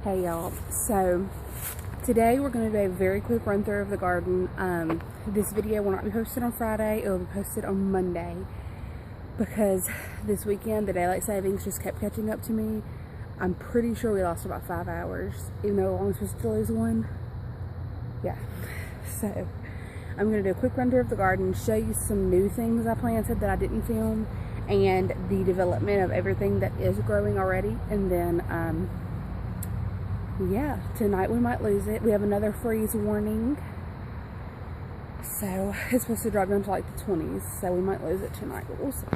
Hey y'all, so today we're going to do a very quick run through of the garden. This video will not be posted on Friday, it will be posted on Monday because this weekend the daylight savings just kept catching up to me. I'm pretty sure we lost about 5 hours, even though we're only supposed to lose one. Yeah, so I'm going to do a quick run through of the garden, show you some new things I planted that I didn't film, and the development of everything that is growing already, and then yeah, tonight we might lose it. We have another freeze warning, so it's supposed to drop down to like the 20s, so we might lose it tonight, but we'll see.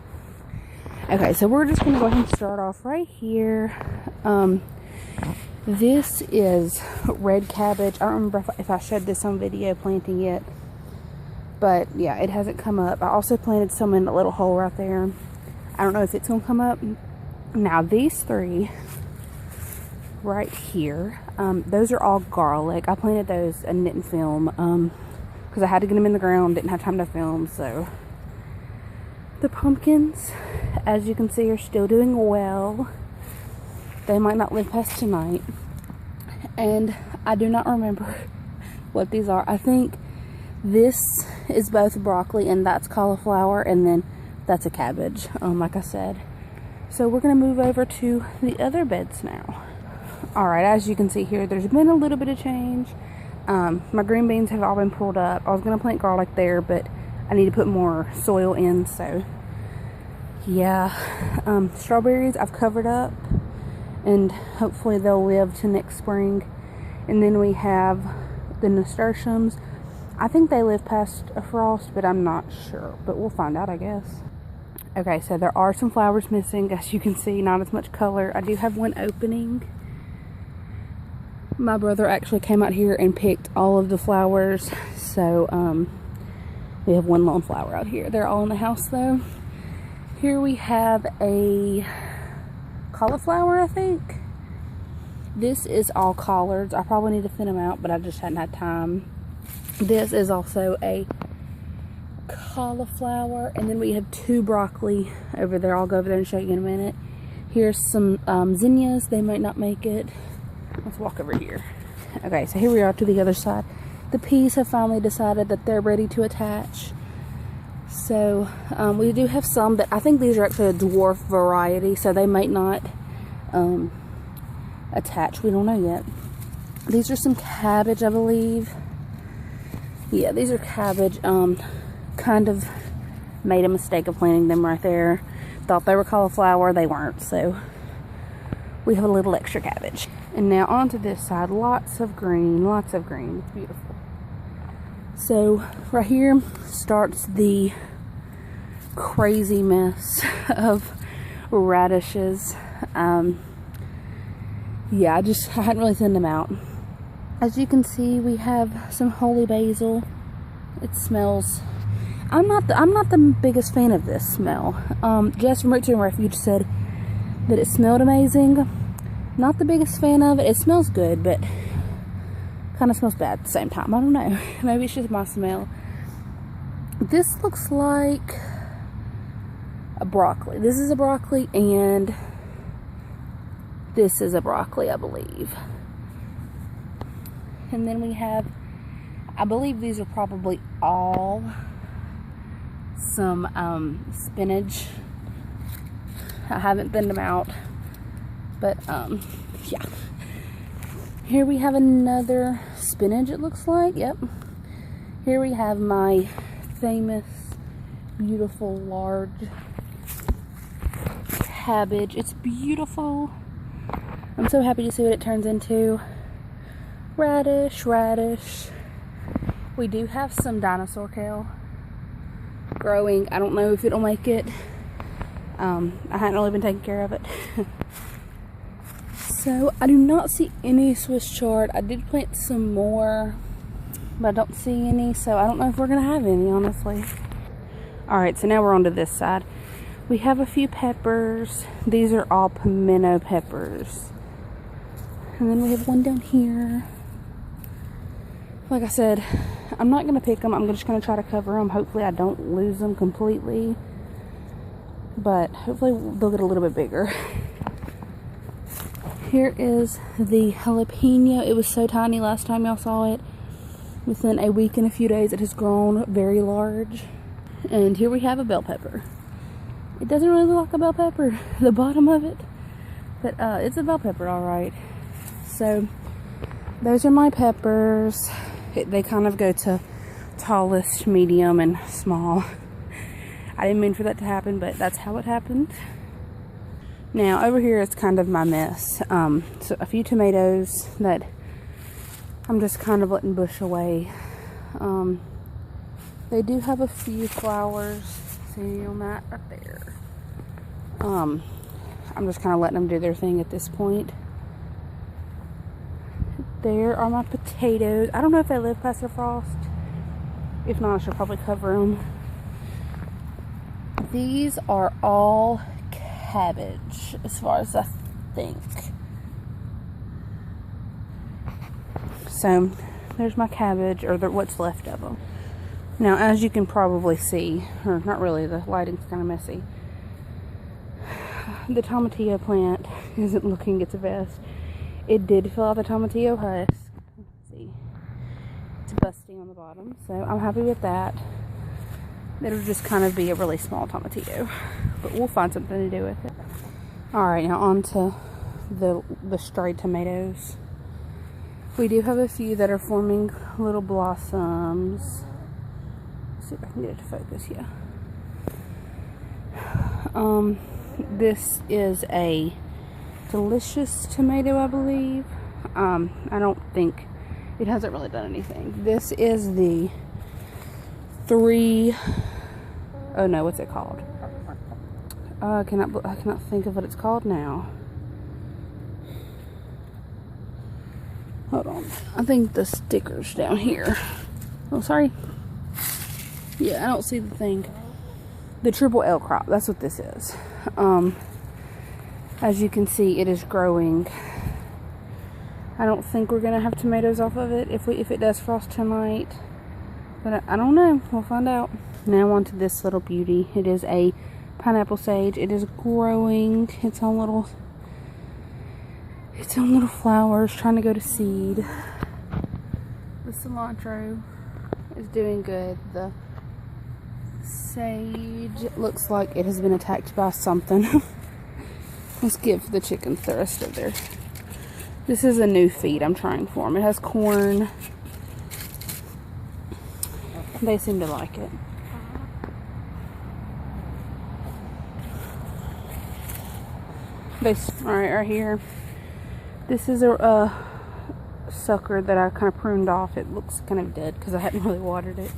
Okay, so we're just going to go ahead and start off right here. This is red cabbage. I don't remember if I showed this on video planting it, but yeah, it hasn't come up. I also planted some in a little hole right there. I don't know if it's going to come up. Now these three right here, those are all garlic. I planted those and didn't film because I had to get them in the ground, didn't have time to film. So the pumpkins, as you can see, are still doing well. They might not live past tonight, and I do not remember what these are. I think this is both broccoli and that's cauliflower, and then that's a cabbage, like I said. So we're gonna move over to the other beds now. Alright, as you can see here, there's been a little bit of change. My green beans have all been pulled up. I was going to plant garlic there, but I need to put more soil in, so yeah. Strawberries I've covered up, and hopefully they'll live to next spring. And then we have the nasturtiums. I think they live past a frost, but I'm not sure, but we'll find out, I guess. Okay, so there are some flowers missing, as you can see, not as much color. I do have one opening. My brother actually came out here and picked all of the flowers, so we have one lone flower out here. They're all in the house though. Here we have a cauliflower, I think. This is all collards. I probably need to thin them out, but I just hadn't had time. This is also a cauliflower, and then we have two broccoli over there. I'll go over there and show you in a minute. Here's some zinnias. They might not make it. Let's walk over here. Okay, so here we are to the other side. The peas have finally decided that they're ready to attach. So we do have some that I think these are actually a dwarf variety, so they might not attach. We don't know yet. These are some cabbage, I believe. Yeah, these are cabbage. Kind of made a mistake of planting them right there. Thought they were cauliflower. They weren't, so we have a little extra cabbage. And now onto this side, lots of green, lots of green. It's beautiful. So right here starts the crazy mess of radishes. Yeah, I hadn't really thinned them out. As you can see, we have some holy basil. It smells. I'm not the biggest fan of this smell. Jess from Root to Refuge said that it smelled amazing. Not the biggest fan of it. It smells good, but kind of smells bad at the same time. I don't know. Maybe it's just my smell. This looks like a broccoli. This is a broccoli, and this is a broccoli, I believe. And then we have, I believe these are probably all some spinach. I haven't thinned them out, but yeah. Here we have another spinach, it looks like. Yep. Here we have my famous beautiful large cabbage. It's beautiful. I'm so happy to see what it turns into. Radish. We do have some dinosaur kale growing. I don't know if it'll make it. I hadn't really been taking care of it. So I do not see any Swiss chard. I did plant some more, but I don't see any, so I don't know if we're gonna have any, honestly. Alright, so now we're on to this side. We have a few peppers. These are all pimento peppers. And then we have one down here. Like I said, I'm not gonna pick them. I'm just gonna try to cover them. Hopefully I don't lose them completely, but hopefully they'll get a little bit bigger. Here is the jalapeno. It was so tiny last time y'all saw it. Within a week and a few days, it has grown very large. And here we have a bell pepper. It doesn't really look like a bell pepper, the bottom of it, but it's a bell pepper, all right. So those are my peppers. They kind of go to tallest, medium, and small. I didn't mean for that to happen, but that's how it happened. Now over here is kind of my mess. So a few tomatoes that I'm just kind of letting bush away. They do have a few flowers. See on that right there. I'm just kind of letting them do their thing at this point. There are my potatoes. I don't know if they live past the frost. If not, I should probably cover them. These are all cabbage, as far as I think. So, there's my cabbage, or what's left of them. Now, as you can probably see, or not really, the lighting's kind of messy. The tomatillo plant isn't looking its best. It did fill out the tomatillo husk. Let's see. It's busting on the bottom, so I'm happy with that. It'll just kind of be a really small tomatillo, but we'll find something to do with it. Alright, now on to the stray tomatoes. We do have a few that are forming little blossoms. Let's see if I can get it to focus, yeah. This is a delicious tomato, I believe. I don't think it hasn't really done anything. This is the oh no, what's it called? I cannot think of what it's called now. Hold on. I think the sticker's down here. Oh, sorry. Yeah, I don't see the thing. The triple L crop. That's what this is. As you can see, it is growing. I don't think we're gonna have tomatoes off of it if it does frost tonight. But I don't know. We'll find out. Now on to this little beauty. It is a pineapple sage. It is growing its own little flowers, trying to go to seed. The cilantro is doing good. The sage looks like it has been attacked by something. Let's give the chickens the rest of their... This is a new feed I'm trying for them. It has corn. They seem to like it. Alright, right here. This is a sucker that I kind of pruned off. It looks kind of dead because I hadn't really watered it.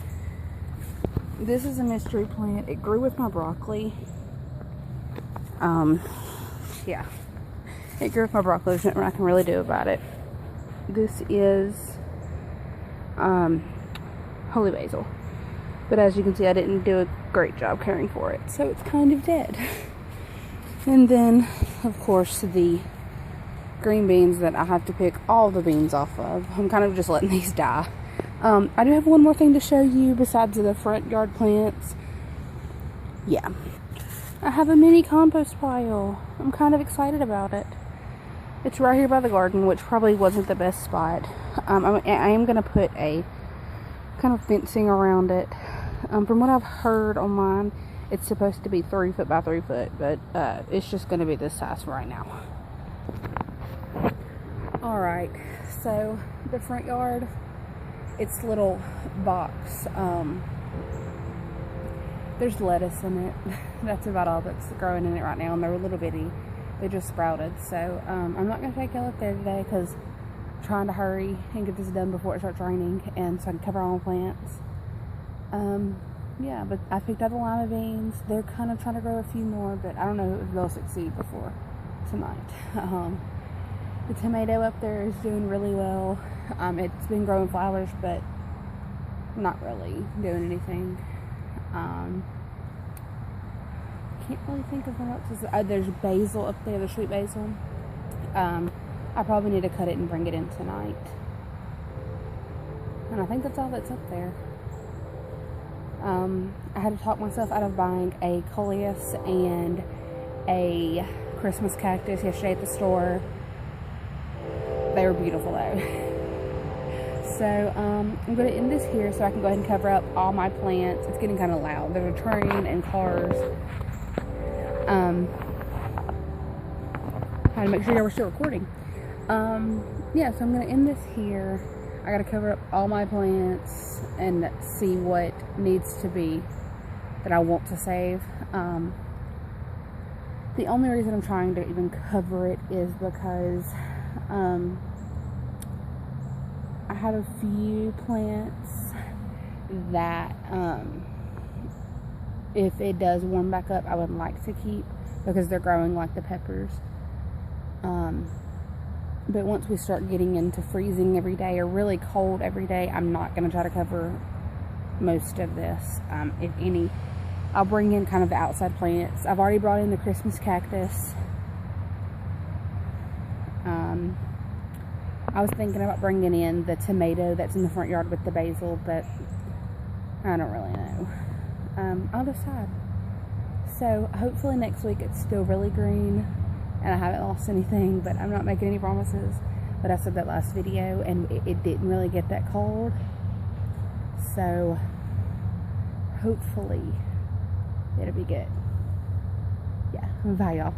This is a mystery plant. It grew with my broccoli. Yeah. It grew with my broccoli. There's nothing I can really do about it. This is holy basil. But as you can see, I didn't do a great job caring for it. So it's kind of dead. And then, of course, the green beans that I have to pick all the beans off of. I'm kind of just letting these die. I do have one more thing to show you besides the front yard plants. Yeah. I have a mini compost pile. I'm kind of excited about it. It's right here by the garden, which probably wasn't the best spot. I am going to put a kind of fencing around it. From what I've heard online, it's supposed to be 3 foot by 3 foot, but it's just going to be this size right now. Alright, so the front yard, it's little box. There's lettuce in it. That's about all that's growing in it right now, and they're a little bitty. They just sprouted, so I'm not going to take y'all up there today because I'm trying to hurry and get this done before it starts raining, and so I can cover all my plants. Yeah, but I picked up the lima beans. They're kind of trying to grow a few more, but I don't know if they'll succeed before tonight. The tomato up there is doing really well. It's been growing flowers, but not really doing anything. Can't really think of what else is. There's basil up there, the sweet basil. I probably need to cut it and bring it in tonight. And I think that's all that's up there. I had to talk myself out of buying a coleus and a Christmas cactus yesterday at the store. They were beautiful though. So I'm going to end this here so I can go ahead and cover up all my plants. It's getting kind of loud. There's a train and cars. Had to make sure y'all were still recording. Yeah, so I'm going to end this here. I got to cover up all my plants and see what needs to be that I want to save. The only reason I'm trying to even cover it is because I have a few plants that if it does warm back up, I would like to keep because they're growing like the peppers. But once we start getting into freezing every day or really cold every day, I'm not going to try to cover most of this. If any, I'll bring in kind of the outside plants. I've already brought in the Christmas cactus. I was thinking about bringing in the tomato that's in the front yard with the basil, but I don't really know. I'll decide. So hopefully next week it's still really green and I haven't lost anything, but I'm not making any promises. But I said that last video and it didn't really get that cold. So hopefully it'll be good. Yeah, bye y'all.